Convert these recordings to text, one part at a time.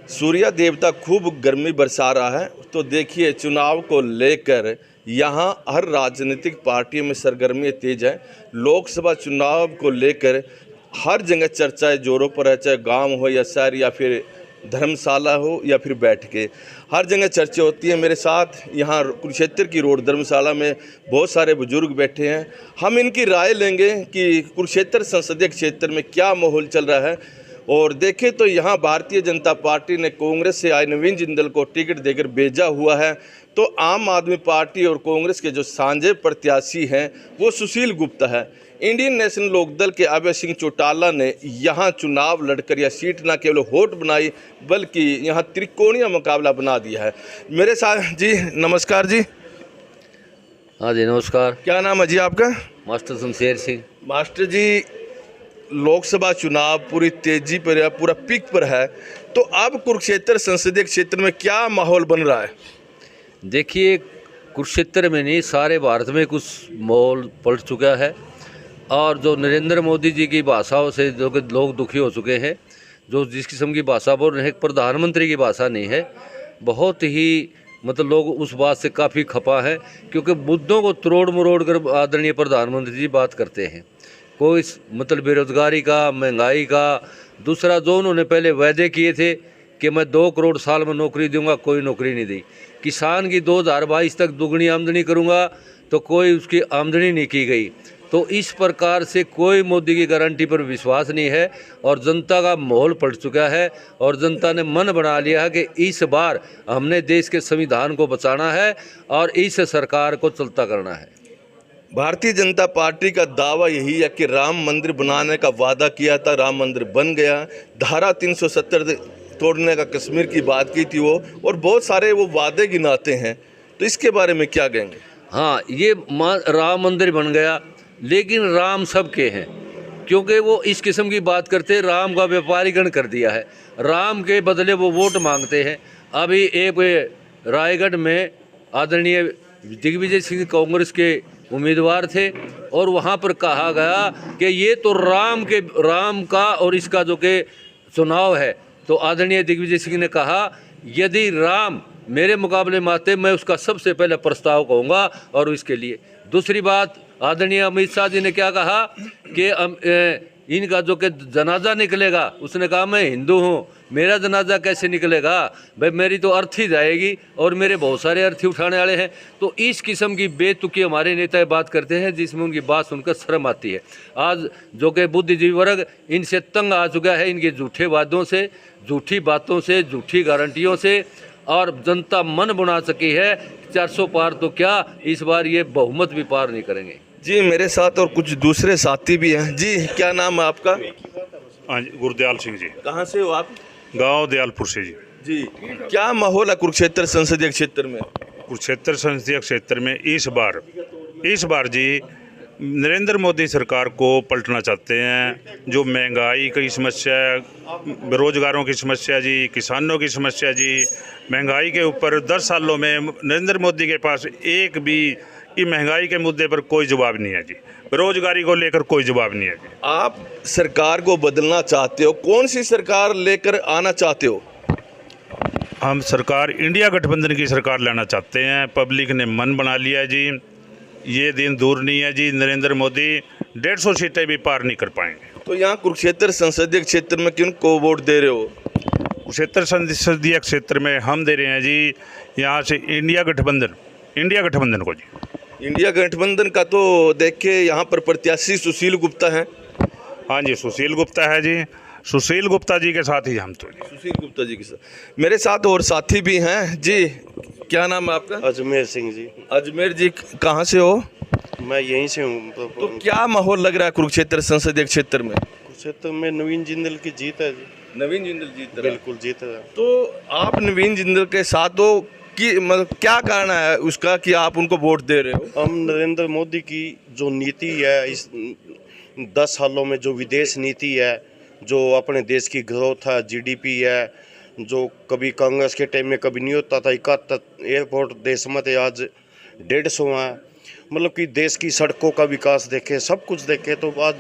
सूर्य देवता खूब गर्मी बरसा रहा है। तो देखिए, चुनाव को लेकर यहाँ हर राजनीतिक पार्टियों में सरगर्मी तेज है। लोकसभा चुनाव को लेकर हर जगह चर्चाएं जोरों पर है, चाहे गांव हो या शहर या फिर धर्मशाला हो या फिर बैठके, हर जगह चर्चा होती है। मेरे साथ यहाँ कुरुक्षेत्र की रोड धर्मशाला में बहुत सारे बुजुर्ग बैठे हैं। हम इनकी राय लेंगे कि कुरुक्षेत्र संसदीय क्षेत्र में क्या माहौल चल रहा है। और देखें तो यहाँ भारतीय जनता पार्टी ने कांग्रेस से आए नवीन जिंदल को टिकट देकर भेजा हुआ है। तो आम आदमी पार्टी और कांग्रेस के जो साझे प्रत्याशी हैं वो सुशील गुप्ता है। इंडियन नेशनल लोकदल के अभय सिंह चौटाला ने यहाँ चुनाव लड़कर यह सीट न केवल होट बनाई बल्कि यहाँ त्रिकोणीय मुकाबला बना दिया है। मेरे साथ जी, नमस्कार जी। हाँ जी नमस्कार। क्या नाम है जी आपका? मास्टर शमशेर सिंह। मास्टर जी, लोकसभा चुनाव पूरी तेजी पर है, पूरा पीक पर है। तो अब कुरुक्षेत्र संसदीय क्षेत्र में क्या माहौल बन रहा है? देखिए, कुरुक्षेत्र में नहीं, सारे भारत में कुछ माहौल पलट चुका है। और जो नरेंद्र मोदी जी की भाषाओं से जो कि लोग दुखी हो चुके हैं, जो जिस किस्म की भाषा बोल रहे हैं, प्रधानमंत्री की भाषा नहीं है। बहुत ही मतलब लोग उस बात से काफ़ी खपा है, क्योंकि मुद्दों को तोड़ मरोड़ कर आदरणीय प्रधानमंत्री जी बात करते हैं। कोई मतलब बेरोजगारी का, महंगाई का, दूसरा जो उन्होंने पहले वायदे किए थे कि मैं 2 करोड़ साल में नौकरी दूंगा, कोई नौकरी नहीं दी। किसान की 2022 तक दुगनी आमदनी करूंगा, तो कोई उसकी आमदनी नहीं की गई। तो इस प्रकार से कोई मोदी की गारंटी पर विश्वास नहीं है और जनता का माहौल पलट चुका है। और जनता ने मन बना लिया है कि इस बार हमने देश के संविधान को बचाना है और इस सरकार को चलता करना है। भारतीय जनता पार्टी का दावा यही है कि राम मंदिर बनाने का वादा किया था, राम मंदिर बन गया। धारा 370 तोड़ने का कश्मीर की बात की थी वो, और बहुत सारे वो वादे गिनाते हैं। तो इसके बारे में क्या कहेंगे? हाँ, ये राम मंदिर बन गया, लेकिन राम सबके हैं, क्योंकि वो इस किस्म की बात करते, राम का व्यापारीकरण कर दिया है। राम के बदले वो वोट मांगते हैं। अभी एक रायगढ़ में आदरणीय दिग्विजय सिंह कांग्रेस के उम्मीदवार थे और वहाँ पर कहा गया कि ये तो राम का और इसका जो कि चुनाव है। तो आदरणीय दिग्विजय सिंह ने कहा, यदि राम मेरे मुकाबले में आते, मैं उसका सबसे पहले प्रस्ताव कहूँगा। और इसके लिए दूसरी बात, आदरणीय अमित शाह जी ने क्या कहा कि इनका जो कि जनाजा निकलेगा, उसने कहा मैं हिंदू हूँ, मेरा जनाजा कैसे निकलेगा भाई, मेरी तो अर्थी जाएगी और मेरे बहुत सारे अर्थी उठाने वाले हैं। तो इस किस्म की बेतुकी हमारे नेता बात करते हैं, जिसमें उनकी बात सुनकर शर्म आती है। आज जो कि बुद्धिजीवी वर्ग इनसे तंग आ चुका है, इनके झूठे वादों से, झूठी बातों से, झूठी गारंटियों से। और जनता मन बना सकी है 400 पार तो क्या, इस बार ये बहुमत भी पार नहीं करेंगे। जी, मेरे साथ और कुछ दूसरे साथी भी हैं। जी, क्या नाम है आपका? हाँ जी, गुरदयाल सिंह जी। कहाँ से हो आप? गांव दयालपुर से जी। जी, क्या माहौल है कुरुक्षेत्र संसदीय क्षेत्र में? कुरुक्षेत्र संसदीय क्षेत्र में इस बार जी नरेंद्र मोदी सरकार को पलटना चाहते हैं। जो महंगाई की समस्या, बेरोजगारों की समस्या जी, किसानों की समस्या जी, महंगाई के ऊपर 10 सालों में नरेंद्र मोदी के पास एक भी कि महंगाई के मुद्दे पर कोई जवाब नहीं है जी, बेरोजगारी को लेकर कोई जवाब नहीं है जी। आप सरकार को बदलना चाहते हो, कौन सी सरकार लेकर आना चाहते हो? हम सरकार इंडिया गठबंधन की सरकार लाना चाहते हैं। पब्लिक ने मन बना लिया है जी, ये दिन दूर नहीं है जी, नरेंद्र मोदी 150 सीटें भी पार नहीं कर पाएंगे। तो यहाँ कुरुक्षेत्र संसदीय क्षेत्र में किन को वोट दे रहे हो? कुरुक्षेत्र संसदीय क्षेत्र में हम दे रहे हैं जी यहाँ से इंडिया गठबंधन को जी। इंडिया गठबंधन का तो देख के यहाँ पर प्रत्याशी सुशील गुप्ता हैं। हाँ जी, सुशील गुप्ता है जी, सुशील गुप्ता जी के साथ ही हम तो जी। सुशील गुप्ता जी के साथ मेरे साथ और साथी भी हैं। जी, क्या नाम है आपका? अजमेर सिंह जी। अजमेर जी, कहाँ से हो? मैं यहीं से हूँ। तो क्या माहौल लग रहा है कुरुक्षेत्र संसदीय क्षेत्र में? कुरुक्षेत्र में नवीन जिंदल की जीत है जी। नवीन जिंदल जीत रहा है? बिल्कुल जीत है। तो आप नवीन जिंदल के साथ हो कि मतलब क्या कारण है उसका कि आप उनको वोट दे रहे हो? हम नरेंद्र मोदी की जो नीति है, इस 10 सालों में जो विदेश नीति है, जो अपने देश की ग्रोथ है, जीडीपी है, जो कभी कांग्रेस के टाइम में कभी नहीं होता था। 71 एयरपोर्ट देश में थे, आज 150 है। मतलब कि देश की सड़कों का विकास देखे, सब कुछ देखे, तो आज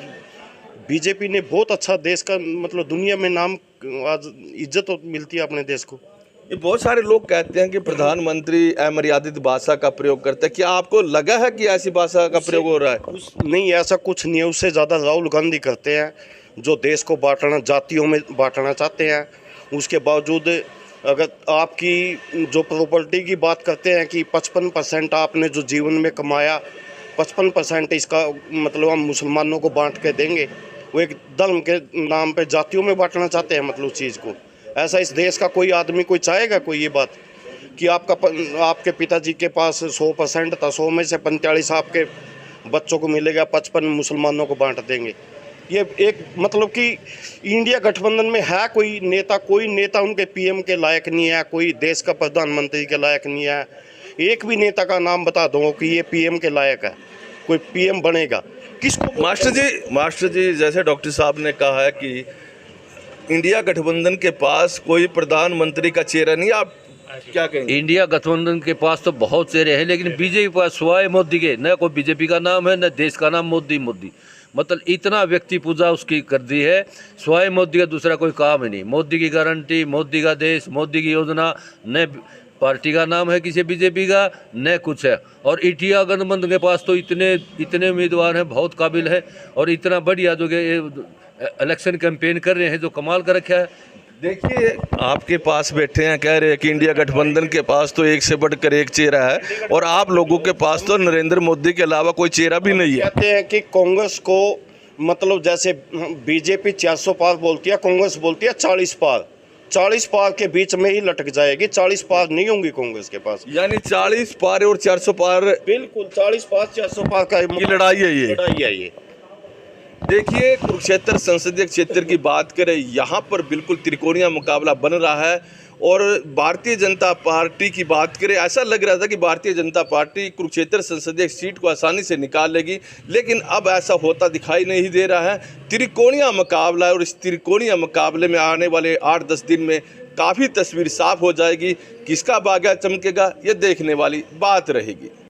बीजेपी ने बहुत अच्छा देश का मतलब दुनिया में नाम आज इज्जत मिलती है अपने देश को। ये बहुत सारे लोग कहते हैं कि प्रधानमंत्री अमर्यादित भाषा का प्रयोग करते हैं। क्या आपको लगा है कि ऐसी भाषा का प्रयोग हो रहा है? नहीं, ऐसा कुछ नहीं है। उससे ज़्यादा राहुल गांधी करते हैं, जो देश को बांटना, जातियों में बांटना चाहते हैं। उसके बावजूद अगर आपकी जो प्रॉपर्टी की बात करते हैं कि 55% आपने जो जीवन में कमाया, 55% इसका मतलब हम मुसलमानों को बांट के देंगे। वो एक धर्म के नाम पे जातियों में बांटना चाहते हैं मतलब चीज़ को। ऐसा इस देश का कोई आदमी कोई चाहेगा कोई ये बात कि आपके पिताजी के पास 100% था, 100 में से 45 आपके बच्चों को मिलेगा, 55 मुसलमानों को बांट देंगे। ये एक मतलब कि इंडिया गठबंधन में है कोई नेता उनके पीएम के लायक नहीं है, कोई देश का प्रधानमंत्री के लायक नहीं है। एक भी नेता का नाम बता दो कि ये पीएम के लायक है, कोई पीएम बनेगा किसको? मास्टर जी जैसे डॉक्टर साहब ने कहा है कि इंडिया गठबंधन के पास कोई प्रधानमंत्री का चेहरा नहीं, आप क्या कहेंगे? इंडिया गठबंधन के पास तो बहुत चेहरे हैं, लेकिन बीजेपी के पास सिवाय मोदी के न कोई बीजेपी का नाम है न देश का नाम मोदी। मतलब इतना व्यक्ति पूजा उसकी कर दी है, सिवाय मोदी का दूसरा कोई काम ही नहीं। मोदी की गारंटी, मोदी का देश, मोदी की योजना, न पार्टी का नाम है किसी बीजेपी का, न कुछ है। और इंडिया गठबंधन के पास तो इतने उम्मीदवार हैं, बहुत काबिल है, और इतना बढ़िया जो इलेक्शन कैंपेन कर रहे हैं, जो कमाल कर रखा है। देखिए आपके पास बैठे हैं, कह रहे हैं कि इंडिया गठबंधन के पास तो एक से बढ़कर एक चेहरा है, और आप लोगों के पास तो नरेंद्र मोदी के अलावा कोई चेहरा भी नहीं है। कहते हैं कि कांग्रेस को मतलब जैसे बीजेपी 400 पार बोलती है, कांग्रेस बोलती है 40 पार। 40 पार के बीच में ही लटक जाएगी, 40 पार नहीं होंगी कांग्रेस के पास। यानी 40 पार और 400 पार, बिल्कुल 40 पार 400 पार का लड़ाई है ये। लड़ाई है ये। देखिए कुरुक्षेत्र संसदीय क्षेत्र की बात करें, यहाँ पर बिल्कुल त्रिकोणीय मुकाबला बन रहा है। और भारतीय जनता पार्टी की बात करें, ऐसा लग रहा था कि भारतीय जनता पार्टी कुरुक्षेत्र संसदीय सीट को आसानी से निकाल लेगी, लेकिन अब ऐसा होता दिखाई नहीं दे रहा है। त्रिकोणीय मुकाबला है, और इस त्रिकोणीय मुकाबले में आने वाले 8-10 दिन में काफ़ी तस्वीर साफ हो जाएगी। किसका बागा चमकेगा, ये देखने वाली बात रहेगी।